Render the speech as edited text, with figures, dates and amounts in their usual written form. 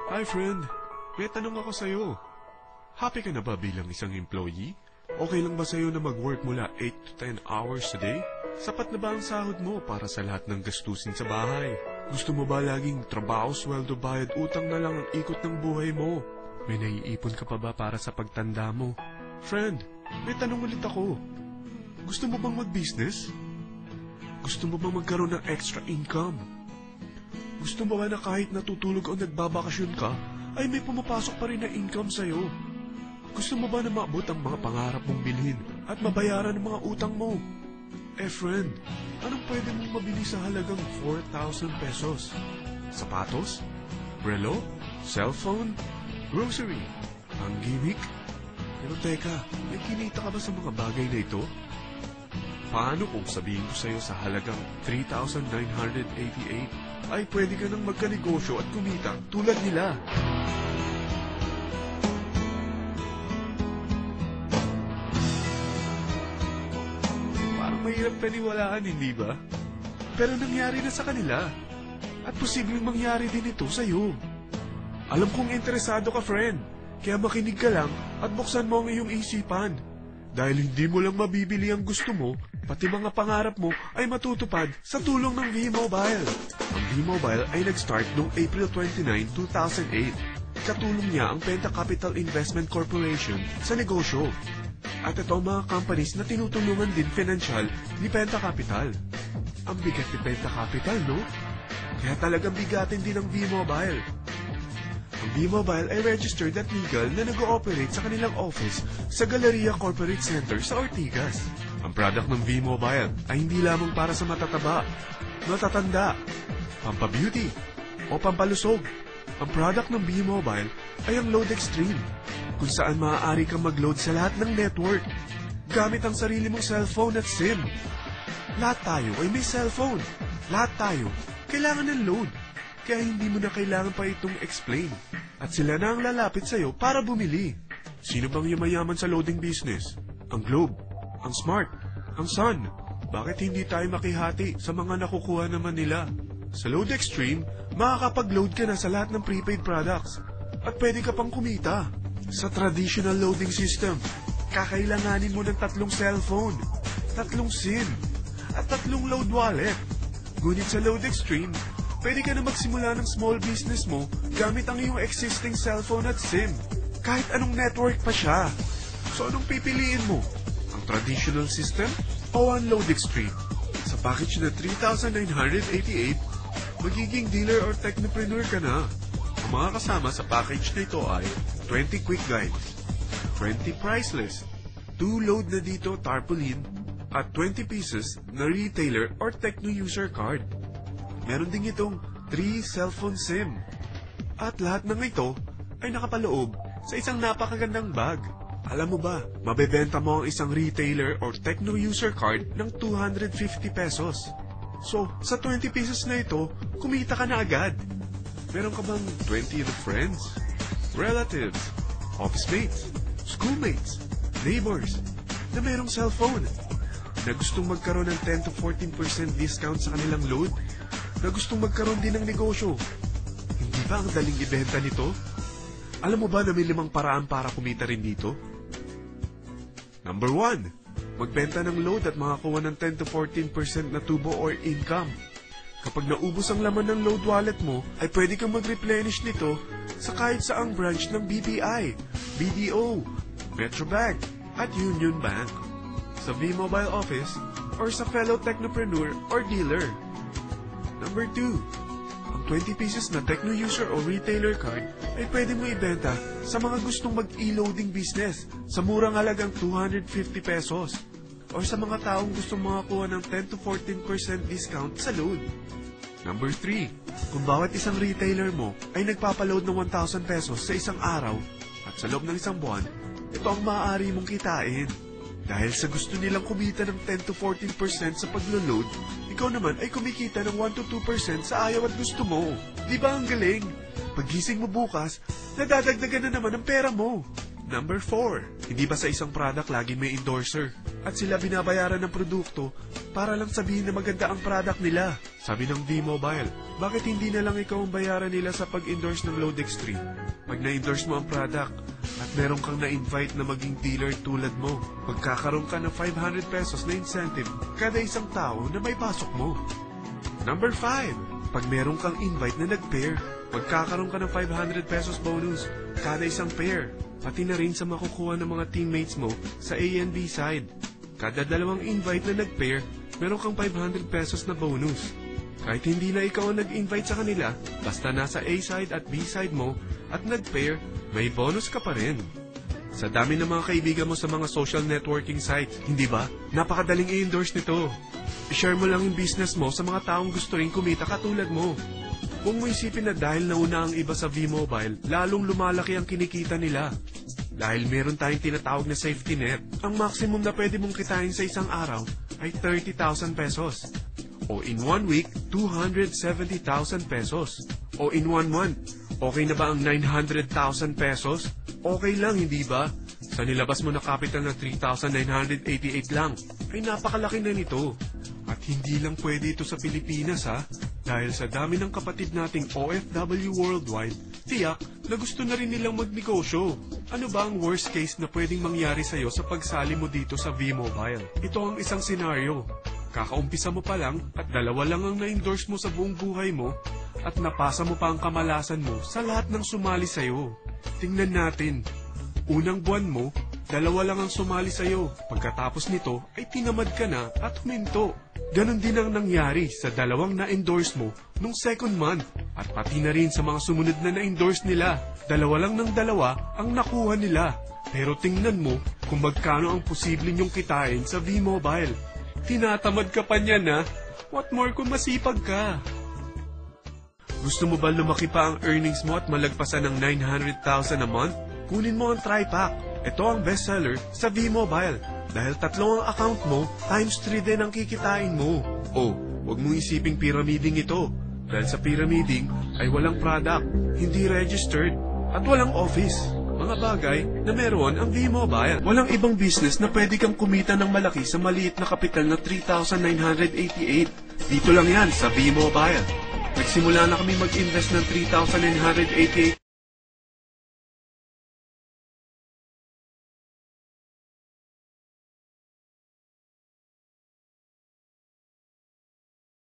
Hi friend, may tanong ako sa'yo. Happy ka na ba bilang isang employee? Okay lang ba sa'yo na mag-work mula 8 to 10 hours a day? Sapat na ba ang sahod mo para sa lahat ng gastusin sa bahay? Gusto mo ba laging trabaho, sweldo, bayad, utang na lang ang ikot ng buhay mo? May naiipon ka pa ba para sa pagtanda mo? Friend, may tanong ulit ako. Gusto mo bang mag-business? Gusto mo bang magkaroon ng extra income? Gusto mo ba na kahit natutulog o nagbabakasyon ka, ay may pumapasok pa rin na income sa'yo? Gusto mo ba na maabot ang mga pangarap mong bilhin at mabayaran ang mga utang mo? Friend, anong pwede mong mabili sa halagang 4,000 pesos? Sapatos? Relo? Cellphone? Grocery? Ang gimmick? Pero teka, may kinita ka ba sa mga bagay na ito? Paano kung sabihin ko sa'yo sa halagang 3,988 ay pwede ka nang magkanegosyo at kumita tulad nila? Parang mahirap paniwalaan, hindi ba? Pero nangyari na sa kanila. At posibleng mangyari din ito sa'yo. Alam kong interesado ka, friend. Kaya makinig ka lang at buksan mo ang iyong isipan. Dahil hindi mo lang mabibili ang gusto mo, pati mga pangarap mo ay matutupad sa tulong ng V-Mobile. Ang V-Mobile ay nag-start noong April 29, 2008. Katulong niya ang Penta Capital Investment Corporation sa negosyo. At ito ang mga companies na tinutulungan din financial ni Penta Capital. Ang bigat ni Penta Capital, no? Kaya talagang bigatin din ang V-Mobile. Ang V-Mobile ay registered at legal na nag-ooperate sa kanilang office sa Galleria Corporate Center sa Ortigas. Ang product ng V-Mobile ay hindi lamang para sa matataba, matatanda, pampabeauty, o pampalusog. Ang product ng V-Mobile ay ang Load Extreme, kung saan maaari kang mag-load sa lahat ng network gamit ang sarili mong cellphone at SIM. Lahat tayo ay may cellphone. Lahat tayo kailangan ng load. Kaya hindi mo na kailangan pa itong explain. At sila na ang lalapit sa'yo para bumili. Sino bang yumayaman sa loading business? Ang Globe, ang Smart, ang Sun. Bakit hindi tayo makihati sa mga nakukuha naman nila? Sa Load Extreme, makakapag-load ka na sa lahat ng prepaid products. At pwede ka pang kumita. Sa traditional loading system, kakailanganin mo ng 3 cellphone, 3 SIM, at 3 load wallet. Ngunit sa Load Extreme, pwede ka na magsimula ng small business mo gamit ang iyong existing cellphone at SIM. Kahit anong network pa siya. So anong pipiliin mo? Ang traditional system o ang Load Extreme? Sa package na 3,988, magiging dealer or technopreneur ka na. Ang mga kasama sa package na ito ay 20 quick guides, 20 price list, 2 load na dito tarpaulin, at 20 pieces na retailer or techno user card. Meron din itong 3 cellphone SIM. At lahat ng ito ay nakapaloob sa isang napakagandang bag. Alam mo ba, mabebenta mo ang isang retailer or techno user card ng 250 pesos. So, sa 20 pesos na ito, kumita ka na agad. Meron ka bang 20 friends, relatives, office mates, schoolmates, neighbors na merong cellphone na gustong magkaroon ng 10 to 14% discount sa kanilang load? Na gustong magkaroon din ng negosyo? Hindi ba ang daling ibenta nito? Alam mo ba na may 5 paraan para kumita rin dito? Number 1, magbenta ng load at makakuha ng 10 to 14% na tubo or income. Kapag naubos ang laman ng load wallet mo, ay pwede kang mag-replenish nito sa kahit saang branch ng BPI, BDO, Metrobank, at Union Bank, sa V-Mobile office, or sa fellow technopreneur or dealer. Number 2, ang 20 pieces na techno user o retailer card ay pwede mo ibenta sa mga gustong mag-e-loading business sa murang halagang 250 pesos or sa mga taong gustong makakuha ng 10 to 14% discount sa load. Number 3, kung bawat isang retailer mo ay nagpapaload ng 1,000 pesos sa isang araw at sa loob ng isang buwan, ito ang maaari mong kitain. Dahil sa gusto nilang kumita ng 10 to 14% sa paglo-load, ikaw naman ay kumikita ng 1 to 2% sa ayaw at gusto mo. Di ba ang galing? Paggising mo bukas, nadadagdagan na naman ang pera mo. Number 4, hindi ba sa isang product laging may endorser? At sila binabayaran ng produkto para lang sabihin na maganda ang product nila. Sabi ng V-Mobile, bakit hindi na lang ikaw ang bayaran nila sa pag-endorse ng Load Extreme? Pag na-endorse mo ang product at meron kang na-invite na maging dealer tulad mo, magkakaroon ka ng 500 pesos na incentive kada isang tao na may pasok mo. Number 5, pag meron kang invite na nag-pair, magkakaroon ka ng 500 pesos bonus kada isang pair, pati na rin sa makukuha ng mga teammates mo sa A and B side. Kada dalawang invite na nag-pair, meron kang 500 pesos na bonus. Kahit hindi na ikaw ang nag-invite sa kanila, basta nasa A side at B side mo at nag-pair, may bonus ka pa rin. Sa dami ng mga kaibigan mo sa mga social networking sites, hindi ba? Napakadaling i-endorse nito. I-share mo lang yung business mo sa mga taong gusto rin kumita katulad mo. Kung mo isipin na dahil nauna ang iba sa V-Mobile, lalong lumalaki ang kinikita nila. Dahil meron tayong tinatawag na safety net, ang maximum na pwede mong kitain sa isang araw ay 30,000 pesos. O in 1 week, 270,000 pesos. O in 1 month, okay na ba ang 900,000 pesos? Okay lang, hindi ba? Sa nilabas mo na capital na 3,988 lang, ay napakalaki na nito. At hindi lang pwede ito sa Pilipinas ha, dahil sa dami ng kapatid nating OFW worldwide, tiyak na gusto na rin nilang magnegosyo. Ano ba ang worst case na pwedeng mangyari sa'yo sa pagsali mo dito sa V-Mobile? Ito ang isang senaryo. Kakaumpisa mo pa lang at dalawa lang ang na-endorse mo sa buong buhay mo at napasa mo pa ang kamalasan mo sa lahat ng sumali sa'yo. Tingnan natin. Unang buwan mo, dalawa lang ang sumali sa'yo. Pagkatapos nito ay tinamad ka na at huminto. Ganon din ang nangyari sa dalawang na-endorse mo nung second month at pati na rin sa mga sumunod na na-endorse nila. Dalawa lang ng dalawa ang nakuha nila. Pero tingnan mo kung magkano ang posible nyong kitain sa V-Mobile. Tinatamad ka pa niyan ha? What more kung masipag ka? Gusto mo ba lumaki pa ang earnings mo at malagpasan ng 900,000 a month? Kunin mo ang TriPack. Ito ang bestseller sa V-Mobile. Dahil 3 ang account mo, times 3 din ang kikitain mo. Oh, huwag mong isiping pyramiding ito. Dahil sa pyramiding ay walang product, hindi registered, at walang office. Mga bagay na meron ang V-Mobile. Walang ibang business na pwede kang kumita ng malaki sa maliit na kapital na 3,988. Dito lang yan sa V-Mobile. Nagsimula na kami mag-invest ng 3,988